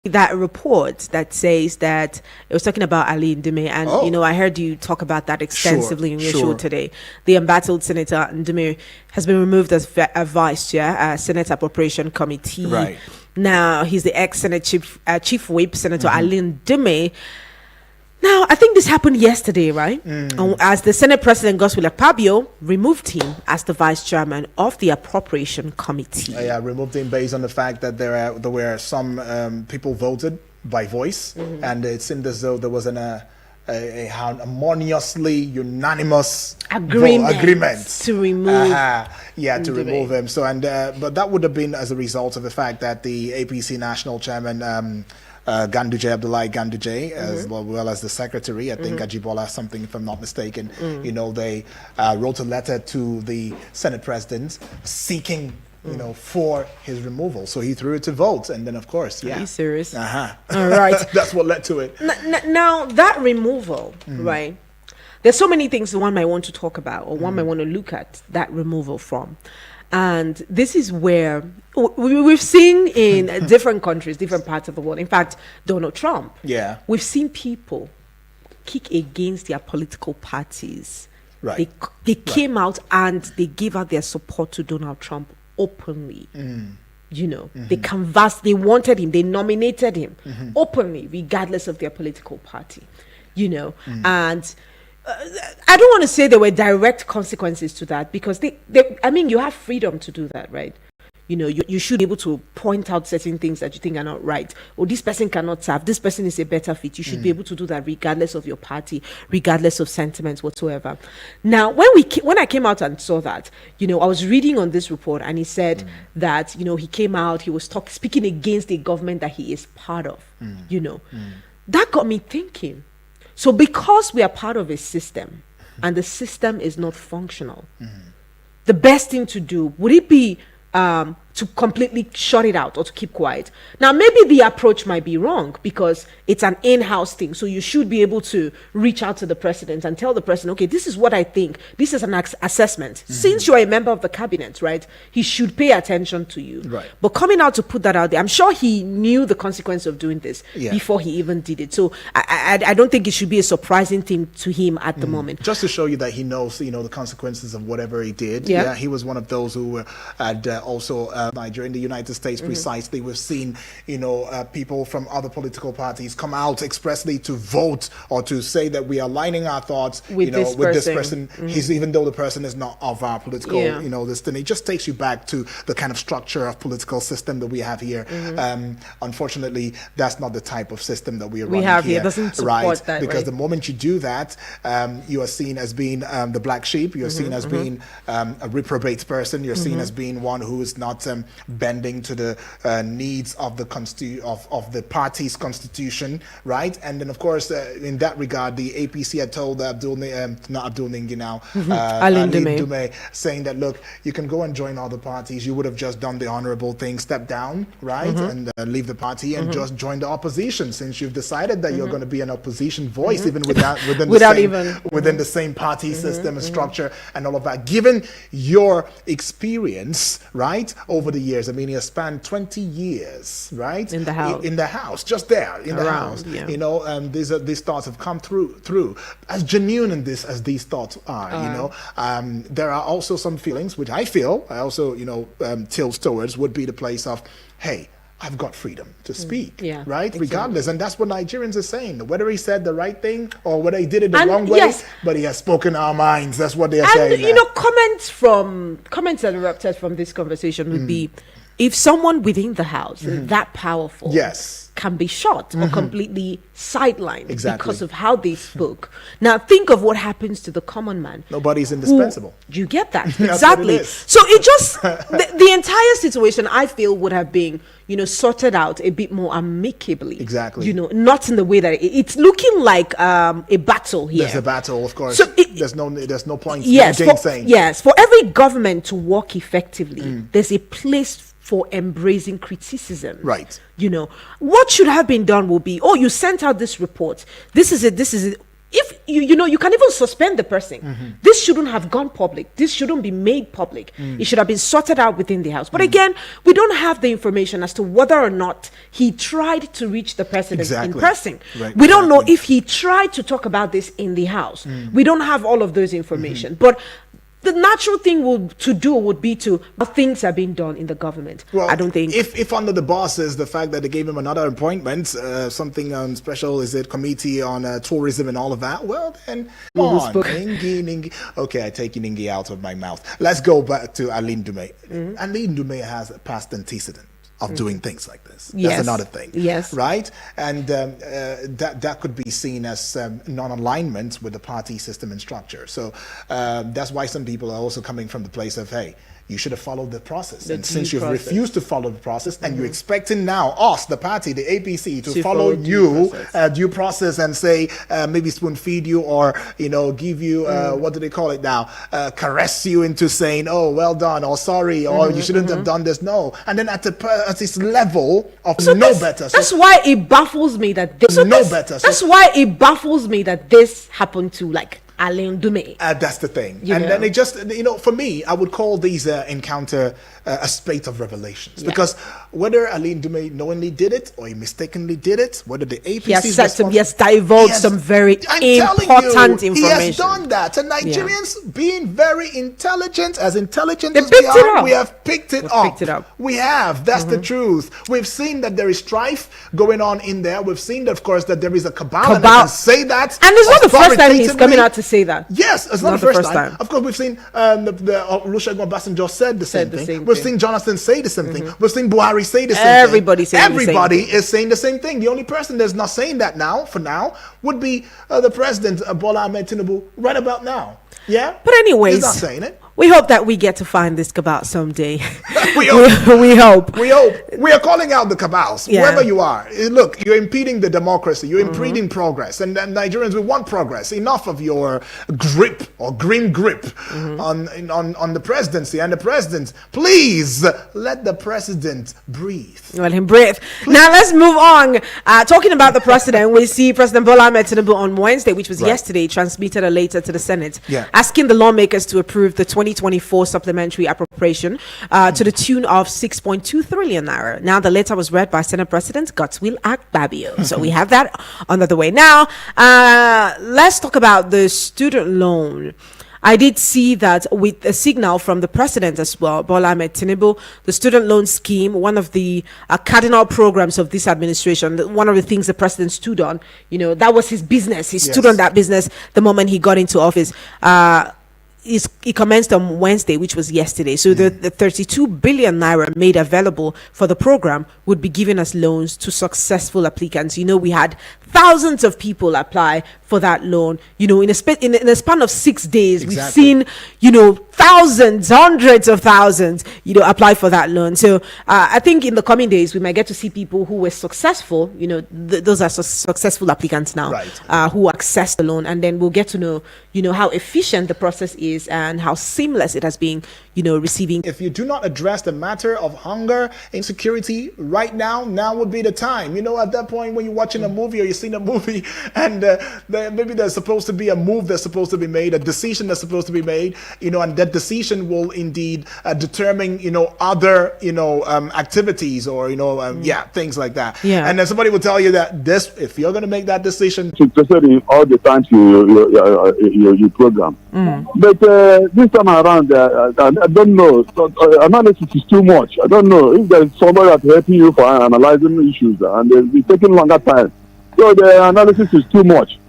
that report that says that it was talking about Ali Ndume, and I heard you talk about that extensively in your show today. The embattled Senator Ndume has been removed as a vice chair, Senate Appropriation Committee. Right. Now he's the ex-Senate Chief Whip, Senator Ali Ndume. Now, I think this happened yesterday, right? As the Senate President, Godswill Akpabio, removed him as the Vice Chairman of the Appropriation Committee. Removed him based on the fact that there were some people voted by voice, and it seemed as though there was a harmoniously unanimous agreement to remove to remove him. So but that would have been as a result of the fact that the APC National Chairman Ganduje, Abdullahi Ganduje, as well as the secretary, I think Ajibola something, if I'm not mistaken, they wrote a letter to the Senate President seeking for his removal. So he threw it to vote, and then of course, Are you serious? All right. That's what led to it. Now that removal, right? There's so many things one might want to talk about, or one might want to look at that removal from. And this is where we've seen in different countries, different parts of the world. In fact, Donald Trump. Yeah. We've seen people kick against their political parties. Right. They came out and they gave out their support to Donald Trump openly. They canvassed, they wanted him, they nominated him openly, regardless of their political party. And I don't want to say there were direct consequences to that, because you have freedom to do that, right? You should be able to point out certain things that you think are not right, or this person cannot serve, this person is a better fit. You should be able to do that regardless of your party, regardless of sentiments whatsoever. Now, when I came out and saw that, I was reading on this report, and he said that, he came out, he was speaking against a government that he is part of, That got me thinking. So because we are part of a system and the system is not functional, the best thing to do, would it be to completely shut it out or to keep quiet? Now, maybe the approach might be wrong because it's an in-house thing. So you should be able to reach out to the president and tell the president, okay, this is what I think. This is an assessment. Since you're a member of the cabinet, right, he should pay attention to you. Right. But coming out to put that out there, I'm sure he knew the consequence of doing this before he even did it. So I don't think it should be a surprising thing to him at the moment. Just to show you that he knows, the consequences of whatever he did. Yeah. He was one of those who had also Nigeria in the United States. Precisely, we've seen people from other political parties come out expressly to vote or to say that we are aligning our thoughts with this person. He's, even though the person is not of our political this thing. It just takes you back to the kind of structure of political system that we have here. Unfortunately, that's not the type of system that we are running here. Doesn't support that, because the moment you do that, you are seen as being the black sheep. You're seen as being a reprobate person. You're seen as being one who is not bending to the needs of the of the party's constitution, right? And then, of course, in that regard, the APC had told Ali Ndume, saying that, look, you can go and join other parties. You would have just done the honorable thing, step down, right, and leave the party and just join the opposition, since you've decided that you're going to be an opposition voice, even within the same party system and structure and all of that. Given your experience, right, over the years, I mean, you spanned 20 years, right, in the house, just there in the house. These thoughts have come through as genuine as these thoughts are. There are also some feelings which I also tilt towards, would be the place of, hey, I've got freedom to speak, right? Exactly. Regardless. And that's what Nigerians are saying. Whether he said the right thing or whether he did it the wrong way, but he has spoken our minds. That's what they are saying. And, comments that erupted from this conversation would be, if someone within the house that powerful can be shot or completely sidelined because of how they spoke. Now think of what happens to the common man. Nobody's indispensable. You get that? Exactly. So it just, the entire situation, I feel, would have been, sorted out a bit more amicably. Exactly. Not in the way that it's looking like a battle here. There's a battle, of course. So there's no point. For every government to work effectively, there's a place for embracing criticism. Right. What should have been done will be, you sent out this report. This is it. if you can even suspend the person. This shouldn't have gone public. This shouldn't be made public. It should have been sorted out within the house. But again, we don't have the information as to whether or not he tried to reach the president in person. Right, we don't know if he tried to talk about this in the house. We don't have all of those information. But the natural thing would be to how things are being done in the government. Well, I don't think if under the bosses the fact that they gave him another appointment, something special, is it committee on tourism and all of that? Well, then come on, Ningi. Okay, I take Ningi out of my mouth. Let's go back to Aline Dume. Aline Dume has a past antecedent of doing things like this. That's another thing. Yes. Right? And that could be seen as non-alignment with the party system and structure. So that's why some people are also coming from the place of, hey, you should have followed the process. And since you've refused to follow the process, and you're expecting now us, the party, the APC, to follow you due process and say, maybe spoon feed you, or, give you, what do they call it now? Caress you into saying, oh, well done, or sorry, or you shouldn't have done this. No. And then at this level of better. That's why it baffles me that this, that's why it baffles me that this happened to Alain Dume. That's the thing. Then it just, for me, I would call these encounter a spate of revelations. Because whether Alain Dume knowingly did it or he mistakenly did it, whether the APC he has divulged some very important information. He has done that. And Nigerians, being very intelligent as we are, we have picked it up. We have. That's the truth. We've seen that there is strife going on in there. We've seen, of course, that there is a cabal. And they can say that. And it's not the first time he's coming out to say that. Yes, it's not the first time. Of course, we've seen Olusegun Obasanjo said the same thing. We've seen Jonathan say the same thing. We've seen Buhari say the same thing. Everybody is saying the same thing. The only person that's not saying that for now, would be the president, Bola Ahmed Tinubu, right about now. Yeah? But anyways, he's not saying it. We hope that we get to find this cabal someday. we hope. We hope. We are calling out the cabals, whoever you are. Look, you're impeding the democracy. You're impeding progress. And Nigerians, we want progress. Enough of your grip or grim grip on the presidency and the president. Please let the president breathe. Let him breathe. Please. Now let's move on. Talking about the president, we see President Bola Ahmed Tinubu on Wednesday, which was yesterday, transmitted a letter to the Senate asking the lawmakers to approve the 2024 supplementary appropriation to the tune of 6.2 trillion naira. Now, the letter was read by Senate President Godswill Akpabio. So we have that under the way. Now, let's talk about the student loan. I did see that with a signal from the president as well, Bola Ahmed Tinubu, the student loan scheme, one of the cardinal programs of this administration, one of the things the president stood on, that was his business. He stood on that business the moment he got into office. It commenced on Wednesday, which was yesterday. So the 32 billion naira made available for the program would be given as loans to successful applicants. We had thousands of people apply for that loan. In a span of 6 days, we've seen, thousands, hundreds of thousands, apply for that loan. So I think in the coming days, we might get to see people who were successful. Those are successful applicants now, who access the loan, and then we'll get to know, how efficient the process is and how seamless it has been, receiving. If you do not address the matter of hunger, insecurity right now would be the time. At that point when you're watching a movie or you're seeing a movie and maybe there's supposed to be a move that's supposed to be made, a decision that's supposed to be made, and that decision will indeed determine, other, activities or, things like that. Yeah. And then somebody will tell you that if you're going to make that decision. All the time you program. But this time around, I don't know. Analysis is too much. I don't know if there's somebody that's helping you for analyzing issues, and they're taking longer time. So the analysis is too much.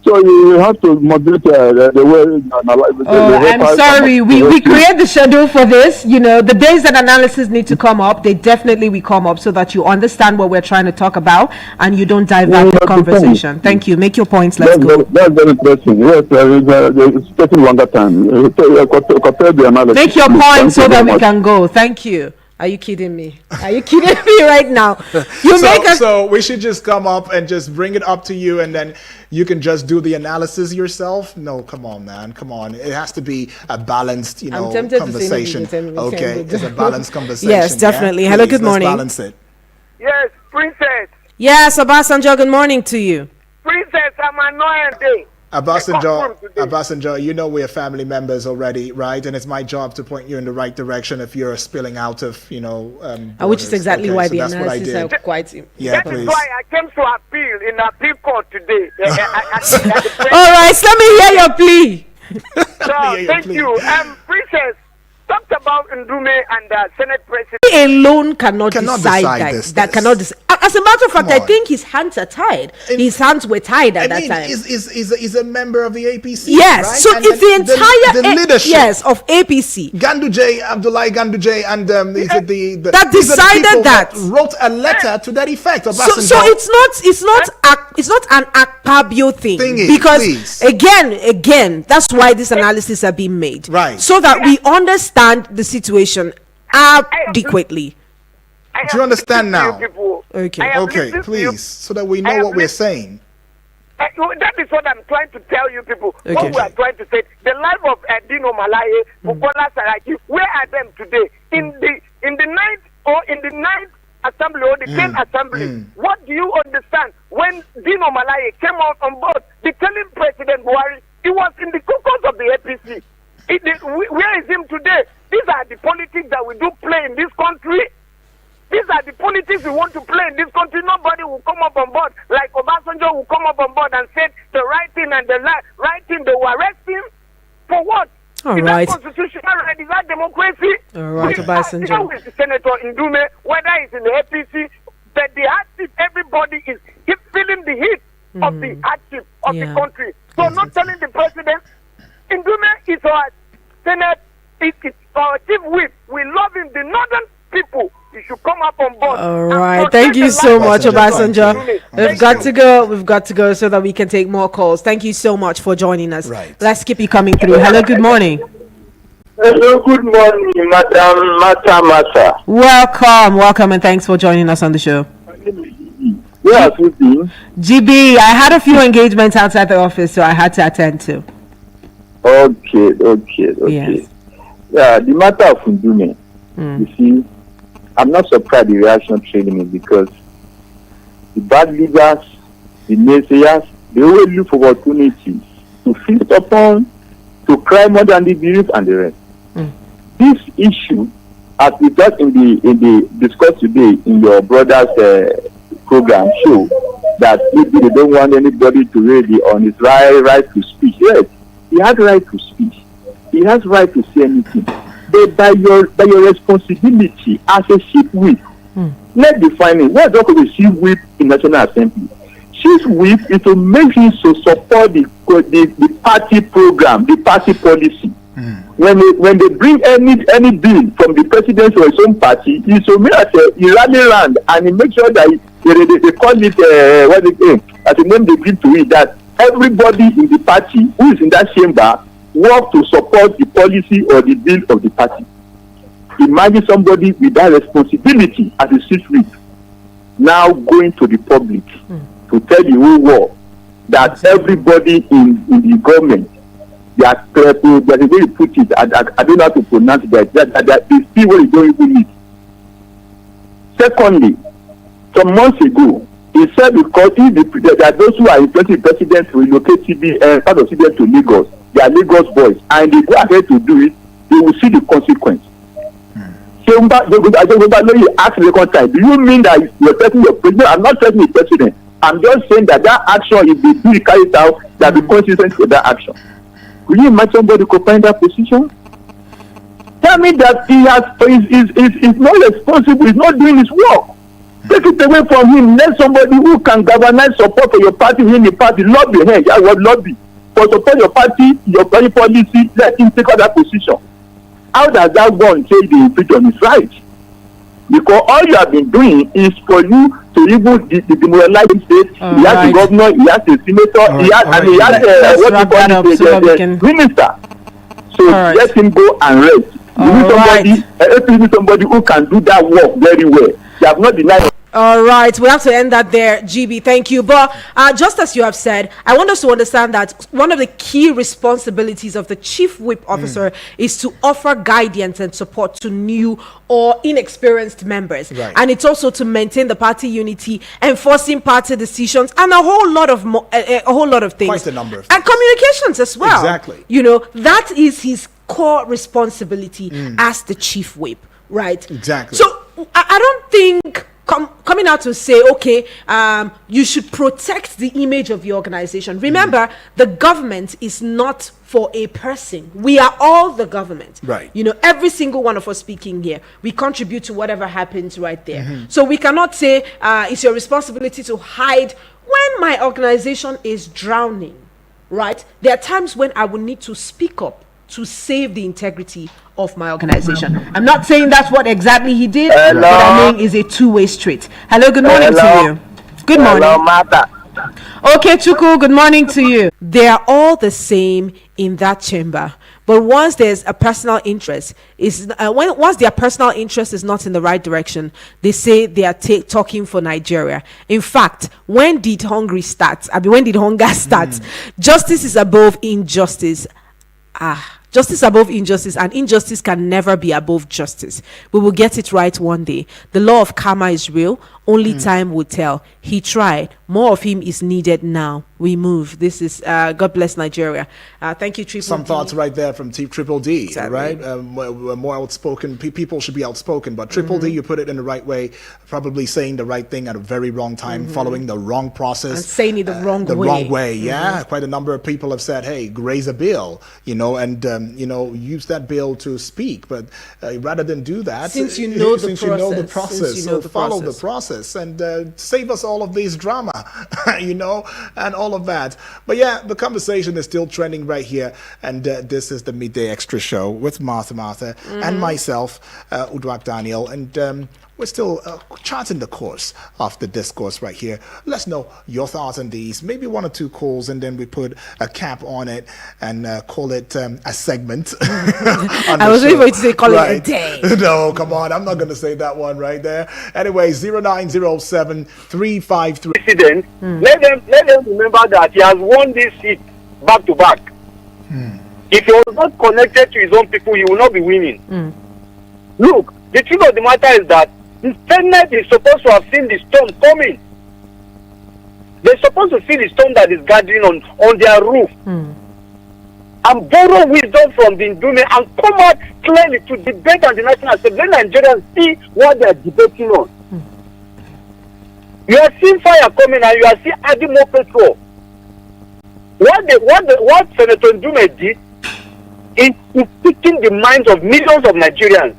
So you have to moderate the way you analyze. I'm sorry. We create the schedule for this. The days that analysis need to come up, they definitely will come up so that you understand what we're trying to talk about and you don't divert the conversation. Thank you. Make your points. Let's go. That's very interesting. Yes, it's taking longer time. Compare the analysis. Make your points so that we can go. Thank you. Are you kidding me? Are you kidding me right now? So we should just come up and just bring it up to you, and then you can just do the analysis yourself. No, come on, man. Come on. It has to be a balanced, conversation. Okay, it's a balanced conversation. Yes, definitely. Hello, good morning. Let's balance it. Yes, Princess. Yes, Obasanjo, good morning to you. Princess, I'm annoyed. Abasanjo, you know we're family members already, right? And it's my job to point you in the right direction if you're spilling out of, which is exactly why the that's analysis are quite. Yeah, that is why I came to appeal in appeal court today. All right, so let me hear your plea. Thank you. Princess talked about Ndume and the Senate President. He alone cannot decide this. Cannot decide. As a matter of fact, I think his hands are tied. His hands were tied at that time. Is a member of the APC. Yes, right? so it's the entire leadership. of APC. Abdullahi Ganduje, and that decided that wrote a letter to that effect. So it's not an Akpabio thing because again, that's why this analysis are being made, right? So that we understand the situation adequately. Do you understand now? Okay, please, so that we know what we're saying. That is what I'm trying to tell you people. What we are trying to say. The life of Dino Malaye, Bukola Saraki, where are them today? In the ninth assembly or the 10th assembly. What do you understand? When Dino Malaye came out on board, the telling President Buhari, he was in the caucus of the APC. Where is him today? These are the politics that we do play in this country. These are the politics we want to play in this country. Nobody will come up on board like Obasanjo will come up on board and say the right thing and the right thing. They will arrest him for what? Is that constitutional right? Is that democracy? All right, Obasanjo. With Senator Ndume, whether it's in the APC, that the hardship, everybody is feeling the heat of the hardship of the country. So not telling the president, Ndume is our Senate, it's our chief whip. We love him. The northern people, you should come up on board. All right. Thank you so much, Obasanjo. We've got to go so that we can take more calls. Thank you so much for joining us. Right. Let's keep you coming through. Hello, good morning. Hello, good morning, Madam Mata. Welcome, and thanks for joining us on the show. Yeah, GB, I had a few engagements outside the office, so I had to attend to. Okay. Yes. Yeah, the matter of Ndume, you see, I'm not surprised the reaction training me because the bad leaders, the naysayers, they always look for opportunities to feast upon, to cry more than they believe, and the rest. This issue, as we talked in the discuss today in your brother's program, show that maybe they don't want anybody to really on his right to speak. Yes, he has right to speak. He has right to say anything. But by your responsibility as a chief whip, let's define it. What is the chief whip in National Assembly? Chief whip is to make him to support the party program, the party policy. When they bring any bill from the president or his own party, he should make he rally around and he make sure that they call it as a name they give to it, that everybody in the party who is in that chamber work to support the policy or the bill of the party. Imagine somebody with that responsibility as a chief whip now going to the public to tell the whole world that everybody in the government, there's a way to put it, I don't know how to pronounce that they see what you don't even need. Secondly, some months ago, he said because there are those who are influencing the president to relocate part of CBN to Lagos, they are Lagos boys, and they go ahead to do it, they will see the consequence. So I just remember you asked the second time, do you mean that you're threatening your president? I'm not threatening the president. I'm just saying that action, if they do carry it out, that the consequence for that action. Will you imagine somebody occupying that position? Tell me that he's not responsible, he's not doing his work. Take it away from him. Let somebody who can galvanize support for your party within the party lobby. Hey, I would lobby for support your party policy. Let him take out that position. How does that one say the infringement on his right? Because all you have been doing is for you to even demoralize the state. He has a governor, he has a senator, he has a minister. So let him go and rest. You need somebody who can do that work very well. They have not denied. All right, we have to end that there, GB. Thank you. But just as you have said, I want us to understand that one of the key responsibilities of the chief whip officer is to offer guidance and support to new or inexperienced members. Right. And it's also to maintain the party unity, enforcing party decisions, and a whole lot of things. Quite a number of and communications as well. Exactly. You know, that is his core responsibility as the chief whip, right? Exactly. So I don't think coming out to say, okay, you should protect the image of your organization. Remember, the government is not for a person. We are all the government. Right. You know, every single one of us speaking here, we contribute to whatever happens right there. So we cannot say it's your responsibility to hide when my organization is drowning, right? There are times when I will need to speak up to save the integrity of my organization. I'm not saying that's what exactly he did, but I mean is a two-way street. Hello, good morning to you. Good morning. Hello, Martha. Okay, Chuku, good morning to you. They are all the same in that chamber, but once there's a personal interest, once their personal interest is not in the right direction, they say they are talking for Nigeria. In fact, when did hunger start? Justice is above injustice. Justice above injustice, and injustice can never be above justice. We will get it right one day. The law of karma is real. Only time will tell. He tried. More of him is needed now. We move. This is God bless Nigeria. Thank you, Triple Some D. thoughts right there from Triple D, Exactly. right? More outspoken. People should be outspoken, but Triple D, you put it in the right way, probably saying the right thing at a very wrong time, following the wrong process. And saying it the wrong way. Wrong way, yeah. Quite a number of people have said, hey, raise a bill, and, use that bill to speak. But rather than do that, Since you know the process, follow the process and save us all of this drama, and all of that. But yeah, the conversation is still trending right here. And this is the Midday Extra Show with Martha and myself, Udwak Daniel. And we're still charting the course of the discourse right here. Let's know your thoughts on these. Maybe one or two calls, and then we put a cap on it and call it a segment. I was waiting for you to say call it a day. No, come on. I'm not going to say that one right there. Anyway, 0907 353. President, let them remember that he has won this seat back to back. If he was not connected to his own people, he will not be winning. Look, the truth of the matter is that the Senate is supposed to have seen the storm coming. They're supposed to see the storm that is gathering on their roof. And borrow wisdom from the Ndume and come out clearly to debate at the National Assembly. Let Nigerians see what they're debating on. You are seeing fire coming and you are seeing adding more petrol. What Senator Ndume did is speaking the minds of millions of Nigerians.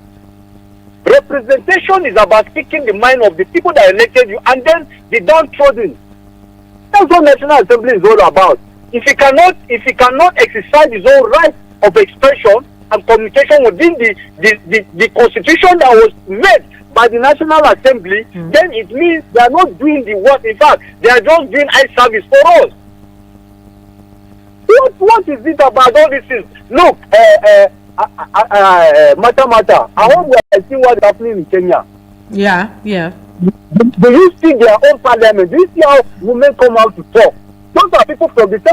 Representation is about speaking the mind of the people that elected you and then the downtrodden. That's what National Assembly is all about. If he cannot exercise his own right of expression and communication within the constitution that was made by the National Assembly, then it means they are not doing the work. In fact, they are just doing eye service for us. What is it about all this? Look, Mata, I hope we are seeing what is happening in Kenya. Yeah. Do you see their own parliament? Do you see how women come out to talk? Those are people from the same